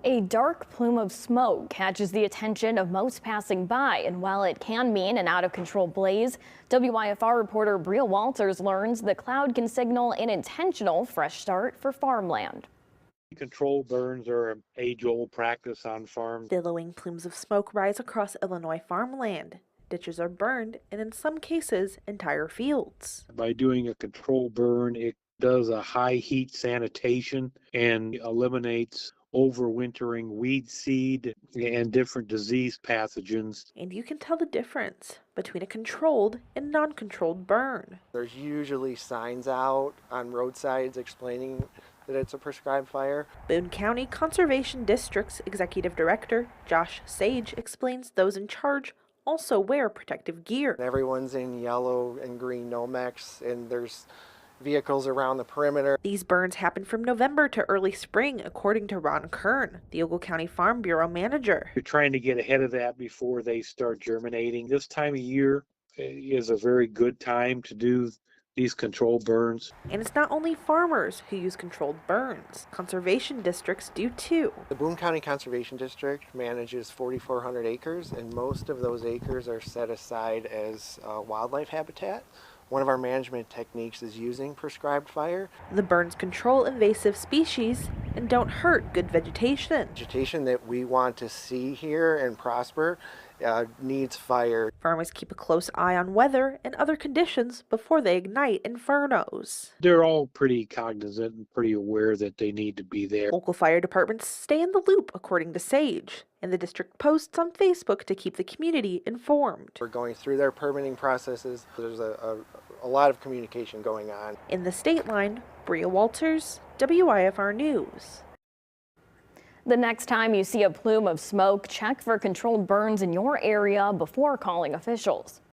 A dark plume of smoke catches the attention of most passing by, and while it can mean an out-of-control blaze, WIFR reporter Bria Walters learns the cloud can signal an intentional fresh start for farmland. Controlled burns are an age-old practice on farms. Billowing plumes of smoke rise across Illinois farmland. Ditches are burned, and in some cases, entire fields. By doing a controlled burn, it does a high heat sanitation and eliminates overwintering weed seed and different disease pathogens. And you can tell the difference between a controlled and non-controlled burn. There's usually signs out on roadsides explaining that it's a prescribed fire. Boone County Conservation District's Executive Director, Josh Sage, explains those in charge also wear protective gear. Everyone's in yellow and green Nomex, and there's vehicles around the perimeter. These burns happen from November to early spring, according to Ron Kern, the Ogle County Farm Bureau manager. You're trying to get ahead of that before they start germinating. This time of year is a very good time to do these controlled burns. And it's not only farmers who use controlled burns. Conservation districts do too. The Boone County Conservation District manages 4,400 acres, and most of those acres are set aside as wildlife habitat. One of our management techniques is using prescribed fire. The burns control invasive species and don't hurt good vegetation. Vegetation that we want to see here and prosper needs fire. Farmers keep a close eye on weather and other conditions before they ignite infernos. They're all pretty cognizant and pretty aware that they need to be there. Local fire departments stay in the loop, according to Sage, and the district posts on Facebook to keep the community informed. We're going through their permitting processes. There's a lot of communication going on. In the state line, Bria Walters, WIFR News. The next time you see a plume of smoke, check for controlled burns in your area before calling officials.